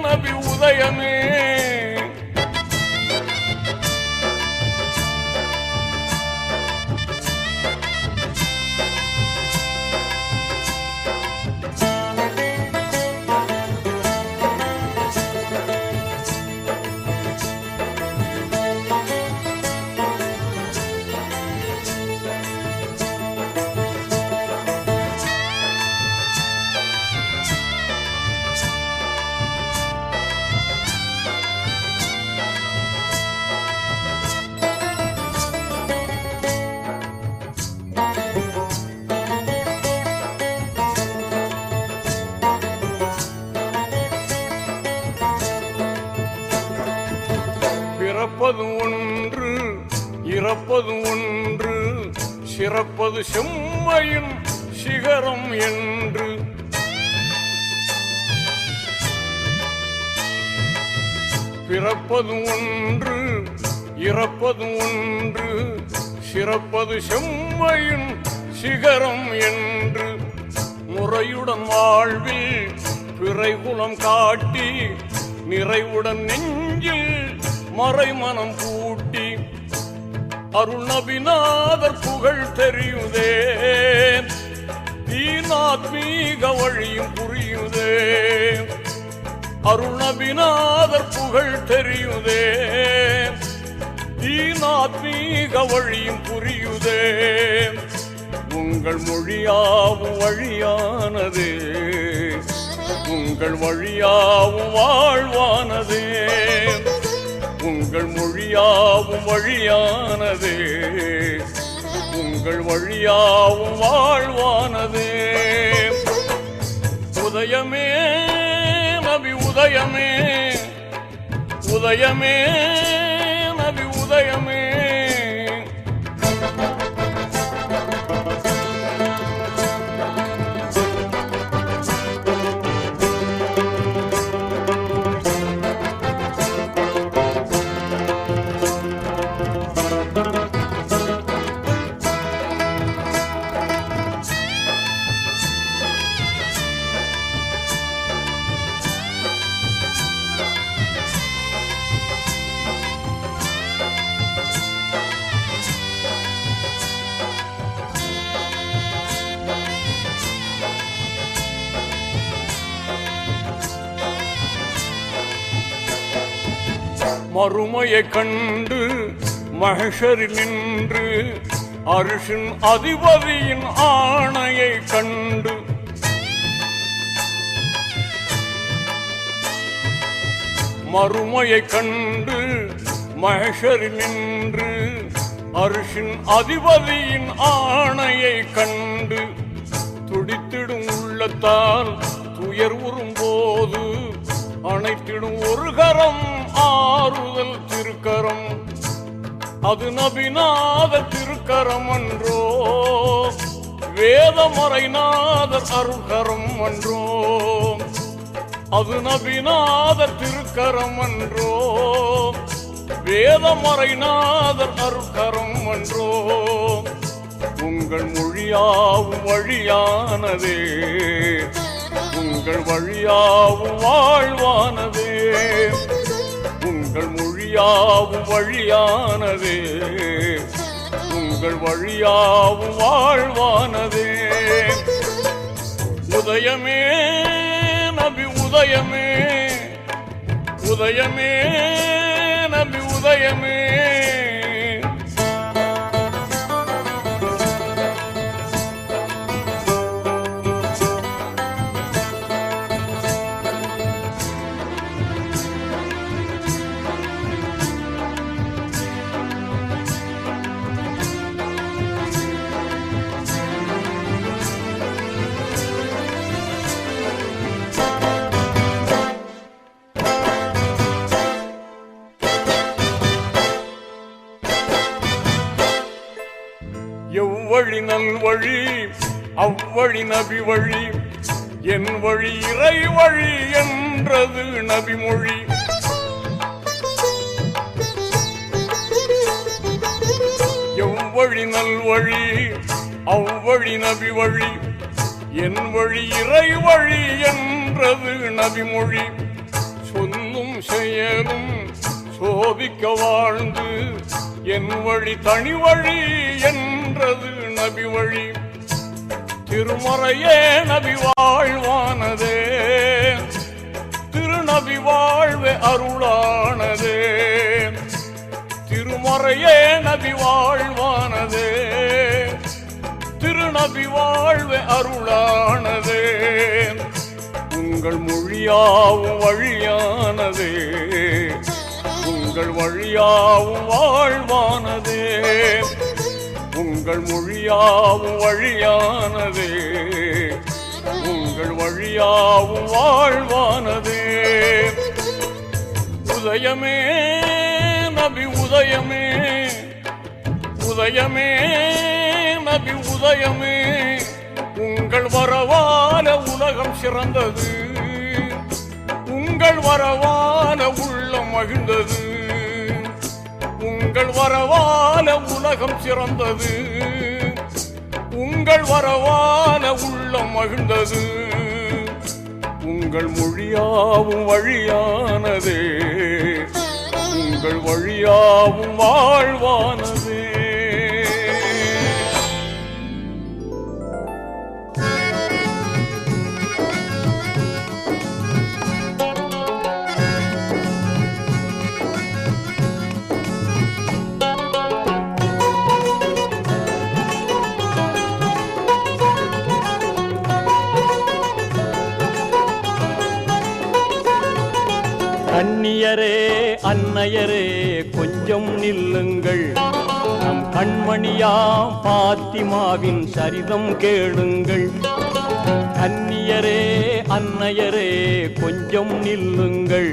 Speaker 5: நபி உதயமே பிறப்பது ஒன்று இறப்பது ஒன்று சிறப்பது செம்மையின் சிகரம் என்று பிறப்பது ஒன்று இறப்பது ஒன்று சிறப்பது செம்மையின் சிகரம் என்று முறையுடன் வாழ்வில் பிறைகுலம் காட்டி நிறைவுடன் நெஞ்சில் மறைமனம் பூட்டி அருள் நபிநாதர் புகழ் தெரியுதே தீனாத்மீக வழியும் புரியுதே அருள் நபிநாதர் புகழ் தெரியுதே தீனாத்மீக வழியும் புரியுதே உங்கள் மொழியாவும் வழியானதே உங்கள் வழியாவும் வாழ்வானதே உங்கள் மொழியாவும் வழியானதே உங்கள் வழியாவும் வாழ்வானதே உதயமே நபி உதயமே உதயமே நபி உதயமே மறுமையை கண்டு மஹ்ஷரில் நின்று அர்ஷின் அதிபதியின் ஆணையை கண்டு மறுமையை கண்டு மஹ்ஷரில் நின்று அர்ஷின் அதிபதியின் ஆணையை கண்டு துடித்திடும் உள்ளத்தால் துயர் உறும்போது அனைத்திடும் ஒரு கரம் ஆறுதல் திருக்கரம் அது நபிநாத திருக்கரம் அன்றோ வேதமறைநாதர் அருள்கரம் அன்றோ அது நபிநாத திருக்கரம் அன்றோ வேதமறைநாதர் அருள்கரம் அன்றோ உங்கள் மொழியாவும் வழியானதே உங்கள் வழியாவும் வாழ்வானதே உங்கள் மொழியாவும் வழியானதே உங்கள் உங்கள் வழியாவும் வாழ்வானதே. உதயமே நபி உதயமே, உதயமே நபி உதயமே. எவ்வழி நல்வழி அவ்வழி நபி வழி, என் வழி இறை வழி என்றது நபிமொழி. எவ்வழி நல்வழி அவ்வழி நபி வழி, என் வழி இறை வழி என்றது நபிமொழி. சொல்லும் செயலும் சோபிக்க வாழ்ந்து என் வழி தனி வழி என்றது நபி வழி. திருமறையே நபி வாழ்வானதே, திருநபி வாழ்வே அருளானதே. திருமறையே நபி வாழ்வானதே, திருநபி வாழ்வே அருளானதே. உங்கள் மொழியாவும் வழியானதே, உங்கள் வழியாவும் வாழ்வானதே. உங்கள் மொழியாவும் வழியானதே, உங்கள் வழியாவும் வாழ்வானதே. உதயமே நபி உதயமே, உதயமே நபி உதயமே. உங்கள் வரவான உலகம் சிறந்தது, உங்கள் வரவான உள்ளம் மகிழ்ந்தது. உங்கள் வரவான உலகம் சிறந்தது, உங்கள் வரவான உள்ளம் மகிழ்ந்தது. உங்கள் மொழியாவும் வழியானதே, உங்கள் வழியாவும் வாழ்வானதே.
Speaker 6: கண்ணியரே அன்னையரே கொஞ்சம் நில்லுங்கள், நம் கண்மணியாம் பாத்திமாவின் சரிதம் கேளுங்கள். கண்ணியரே அன்னையரே கொஞ்சம் நில்லுங்கள்,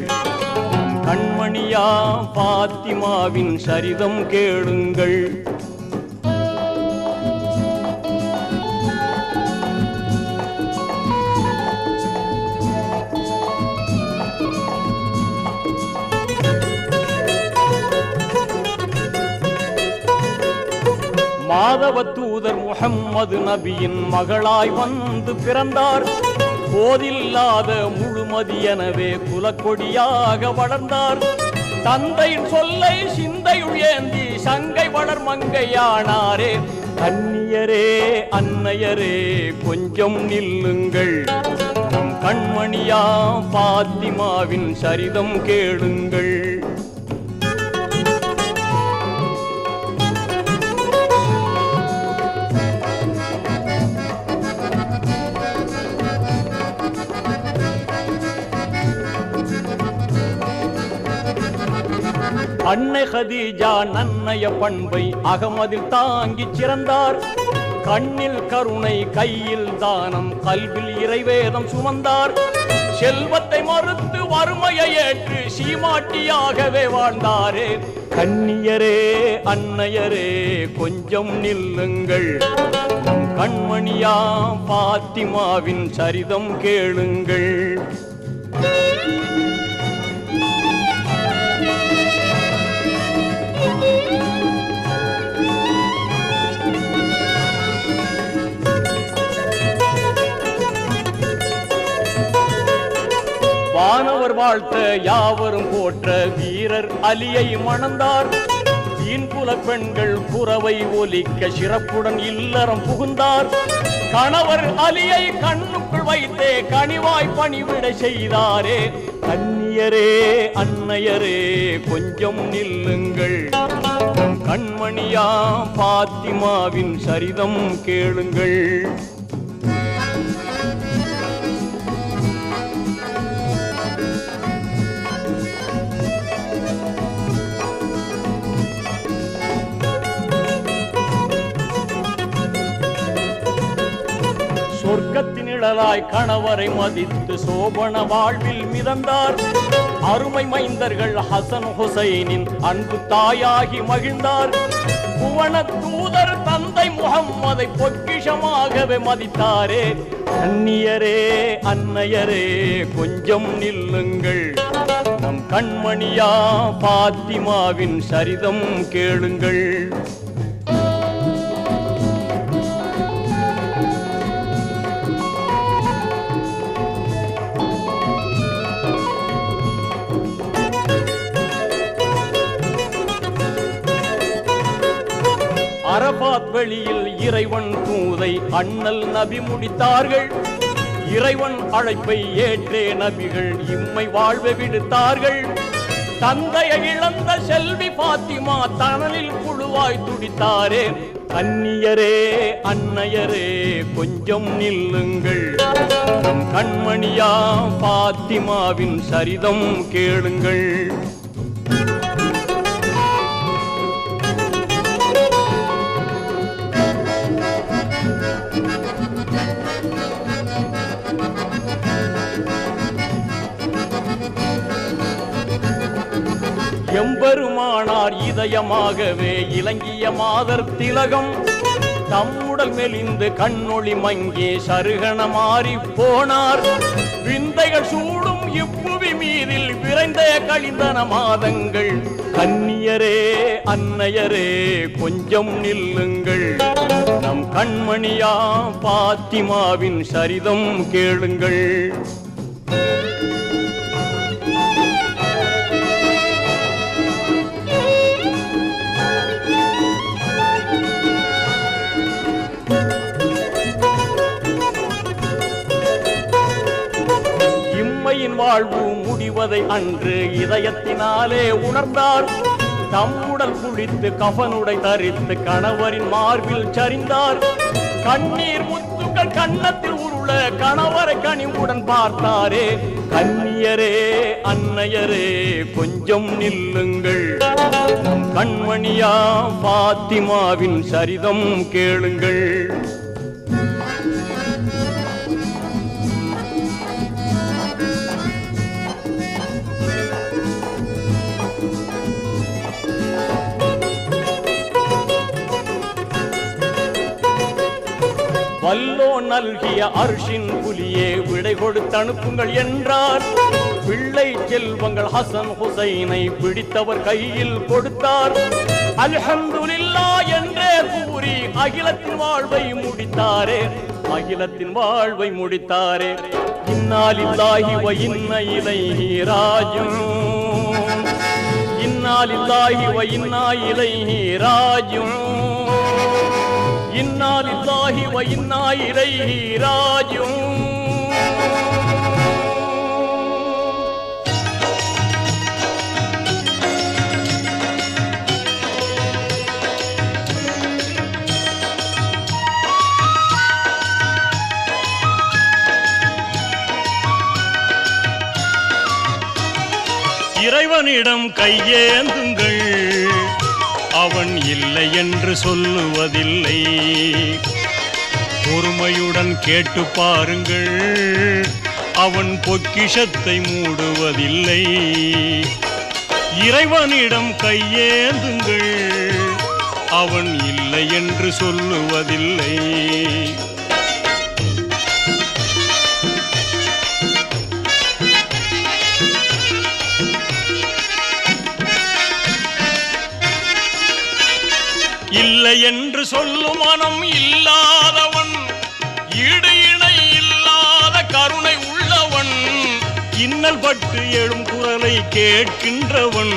Speaker 6: நம் கண்மணியாம் பாத்திமாவின் சரிதம் கேளுங்கள். மாதவ தூதர் முஹம்மது நபியின் மகளாய் வந்து பிறந்தார். போதில்லாத முழுமதியனவே குலக்கொடியாக வளர்ந்தார். தந்தையின் சொல்லை சிந்தையுள் ஏந்தி சங்கை வளர் மங்கையானாரே. கண்ணியரே அன்னையரே கொஞ்சம் நில்லுங்கள், நம் கண்மணியாம் பாத்திமாவின் சரிதம் கேளுங்கள். அன்னை ஹதீஜா நன்னைய பண்பை அகமதில் தாங்கிச் சிறந்தார். கண்ணில் கருணை கையில் தானம் கல்வில் இறைவேதம் சுமந்தார். செல்வத்தை மறுத்து வறுமையை ஏற்று சீமாட்டியாகவே வாழ்ந்தாரே. கண்ணியரே அன்னையரே கொஞ்சம் நில்லுங்கள், நம் கண்மணியாம் பாத்திமாவின் சரிதம் கேளுங்கள். வானவர் வாழ்த்த யாவரும் போற்ற வீரர் அலியை மணந்தார். தீன்புல பெண்கள் புறவை ஒலிக்க சிறப்புடன் இல்லறம் புகுந்தார். கணவர் அலியை கண்ணுக்குள் வைத்தே கனிவாய் பணிவிட செய்தாரே. கன்னியரே அன்னையரே கொஞ்சம் நில்லுங்கள், கண்மணியா பாத்திமாவின் சரிதம் கேளுங்கள். சொர்க்கத்தின் நிழலாய் கணவரை மதித்து சோபன வாழ்வில் மிதந்தார். அருமை மைந்தர்கள் ஹசன் ஹுசைனின் அன்பு தாயாகி மகிழ்ந்தார். புவன தூதர் தந்தை முகம்மதை பொக்கிஷமாகவே மதித்தாரே. கன்னியரே அன்னையரே கொஞ்சம் நில்லுங்கள், நம் கண்மணியா பாத்திமாவின் சரிதம் கேளுங்கள். அரபாத் வெளியில் இறைவன் தூதை அண்ணல் நபி முடித்தார்கள். இறைவன் அழைப்பை ஏற்றே நபிகள் இம்மை வாழ்வை விடுத்தார்கள். தந்தையை இழந்த செல்வி பாத்திமா தனலில் புழுவாய் துடித்தாரே. கன்னியரே அன்னையரே கொஞ்சம் நில்லுங்கள், நம் கண்மணியா பாத்திமாவின் சரிதம் கேளுங்கள். எம்பெருமானார் இதயமாகவே இலங்கிய மாதர் திலகம். தம்முடல் மெலிந்து கண்ணொளி மங்கே சருகண மாறி போனார். விந்தைகள் சூடும் இப்புவி மீதில் விரைந்தே கழிந்தன மாதங்கள். கன்னியரே அன்னையரே கொஞ்சம் நில்லுங்கள், நம் கண்மணியா பாத்திமாவின் சரிதம் கேளுங்கள். வாழ்வு முடிவதை அன்று இதயத்தினாலே உணர்ந்தார். தம்முடல் குளித்து கஃனுடை தரித்து கணவரின் மார்பில் சரிந்தார். கண்ணீர் முத்துக்கள் கன்னத்தில் உருள கணவரை கனிவுடன் பார்த்தாரே. கன்னியரே அன்னையரே கொஞ்சம் நில்லுங்கள், கண்மணியா பாத்திமாவின் சரிதம் கேளுங்கள். வல்லோ நல்கிய அர்ஷின் புலியே விடை கொடுத்து அனுப்புங்கள் என்றார். பிள்ளை செல்வங்கள் ஹசன் ஹுசைனை பிடித்தவர் கையில் கொடுத்தார். அல்ஹம்துலில்லாஹ் என்றே கூறி அகிலத்தின் வாழ்வை முடித்தாரே. அகிலத்தின் வாழ்வை முடித்தாரே. இன்னா லில்லாஹி வ இன்னா இலைஹி ராஜிஊன். இன்னா லில்லாஹி வ இன்னா இலைஹி ராஜிஊன். இன்னா லில்லாஹி வ இன்னா இலைஹி ராஜிஊன். இறைவனிடம் கையேந்துங்கள், அவன் இல்லை என்று சொல்லுவதில்லை. பொறுமையுடன் கேட்டு பாருங்கள், அவன் பொக்கிஷத்தை மூடுவதில்லை. இறைவனிடம் கையேந்துங்கள், அவன் இல்லை என்று சொல்லுவதில்லை. இல்லை என்று சொல்லும் மனம் இல்லாதவன், ஈடு இணை இல்லாத கருணை உள்ளவன், இன்னல் பட்டு எழும் குரலை கேட்கின்றவன்,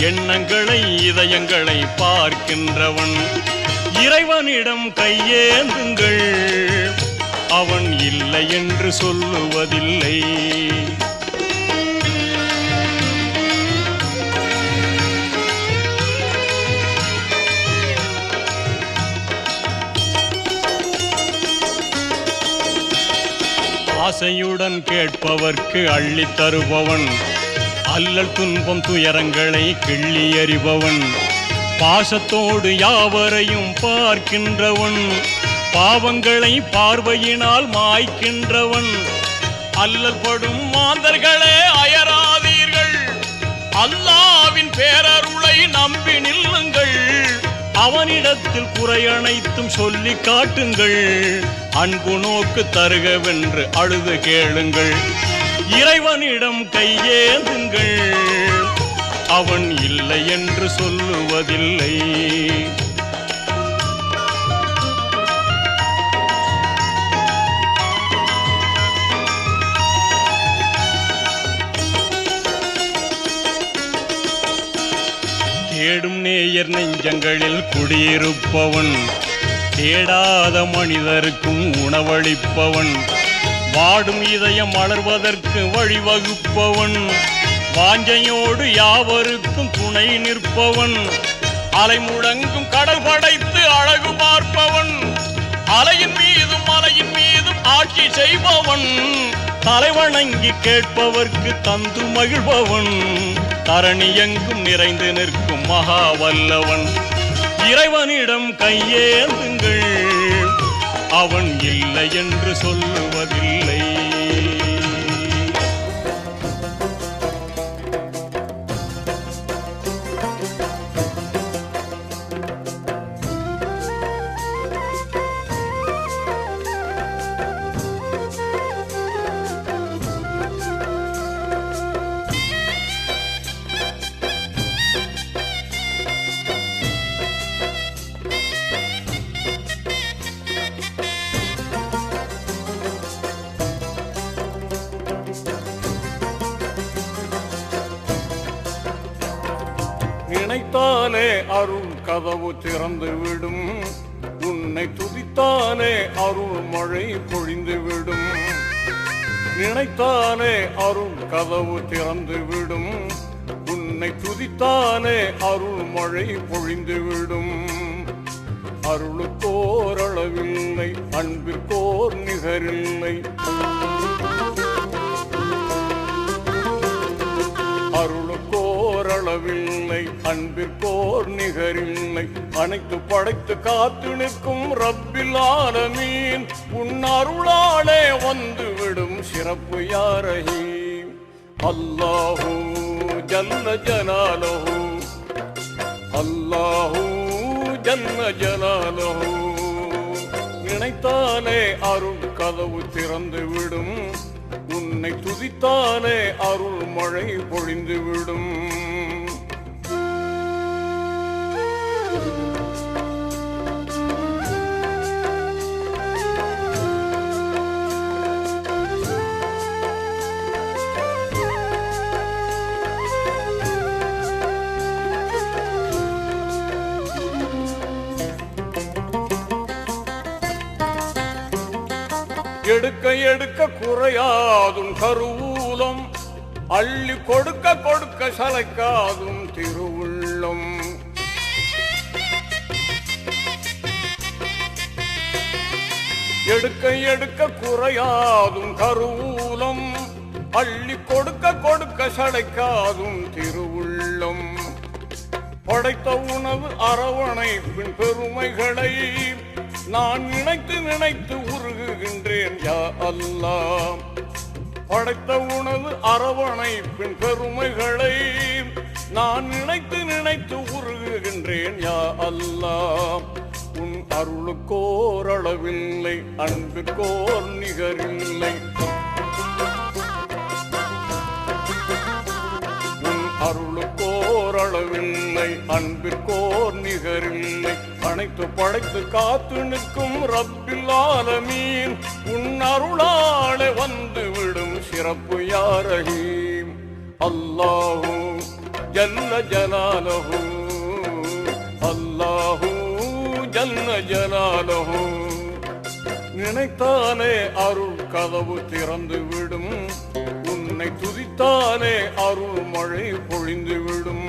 Speaker 6: எண்ணங்களை இதயங்களை பார்க்கின்றவன். இறைவனிடம் கையேந்துங்கள், அவன் இல்லை என்று சொல்லுவதில்லை. ஆசையுடன் கேட்பவர்க்கு அள்ளி தருபவன், அல்லல் துன்பம் துயரங்களை கிள்ளி எறிபவன். பாசத்தோடு யாவரையும் பார்க்கின்றவன், பாவங்களை பார்வையினால் மாய்க்கின்றவன். அல்லல் படும் மாந்தர்களே அயராதீர்கள், அல்லாவின் பேரருளை நம்பி நில்லுங்கள். அவனிடத்தில் குறை அனைத்தும் சொல்லி காட்டுங்கள், அன்பு நோக்கு தருகவென்று அழுது கேளுங்கள். இறைவனிடம் கையேந்துங்கள், அவன் இல்லை என்று சொல்லுவதில்லை. தேடும் நேயர் நெஞ்சங்களில் குடியிருப்பவன், தேடாத மனிதருக்கும் உணவளிப்பவன். வாடும் இதயம் மலர்வதற்கு வழிவகுப்பவன், வாஞ்சையோடு யாவருக்கும் துணை நிற்பவன். அலை முழங்கும் கடல் படைத்து அழகு பார்ப்பவன், அலையின் மீதும் மலையின் மீதும் ஆட்சி செய்பவன். தலைவணங்கி கேட்பவர்க்கு தந்து மகிழ்பவன், தரணி எங்கும் நிறைந்து நிற்கும் மகா வல்லவன். இறைவனிடம் கையேந்துங்கள், அவன் இல்லை என்று சொல்லுவதில்லை. நினைத்தாலே அருள் கதவு திறந்து விடும், உன்னை துதித்தாலே அருள் மழை பொழிந்து விடும். நினைத்தாலே அருள் கதவு திறந்து விடும், உன்னை துதித்தாலே அருள் மழை பொழிந்து விடும். அருளுக்கோர் அளவில்லை, அன்பிற்கோர் நிகரில்லை. அருளுக்கோர் அளவில்லை, அன்பிற்கோர் நிகரில்லை. அனைத்து படைத்து காத்து நிற்கும் ரப்பில் ஆலமீன், உன் அருளாலே வந்து விடும் சிறப்பு யா ரஹீம். அல்லாஹு ஜல்ல ஜலாலுஹு, அல்லாஹு ஜல்ல ஜலாலுஹு. நினைத்தாலே அருள் கதவு திறந்து விடும், உன்னை துதித்தாலே அருள் மழை பொழிந்து விடும். எடுக்க எடுக்க குறையாதும் கருவூலம், அள்ளி கொடுக்க கொடுக்க சளைக்காதும் திருவுள்ளம். எடுக்க எடுக்க குறையாதும் கருவூலம், அள்ளி கொடுக்க கொடுக்க சளைக்காதும் திருவுள்ளம். படைத்த உணவு அரவணைப்பின் பெருமைகளை நான் நினைத்து நினைத்து உருகுகின்றேன் யா அல்லாஹ். படைத்த உணவு அரவணைப்பின் பெருமைகளை நான் நினைத்து நினைத்து உருகுகின்றேன் யா அல்லாஹ். உன் அருளுக்கோர் அளவில்லை, அன்புக்கோர் நிகரில்லை. உன் அருளுக்கோர் அளவில்லை, அன்பிற்கோர் நிகரில்லை. அனைத்து படைத்து காத்து நிற்கும் ரப்பில் ஆலமீன், உன் அருளாலே வந்து விடும் சிறப்பு யா ரஹீம். அல்லாஹு ஜல்ல ஜலாலஹு, அல்லாஹு ஜல்ல ஜலாலஹு. நினைத்தாலே அருள் கதவு திறந்து விடும், உன்னை துதித்தாலே அருள் மழை பொழிந்து விடும்.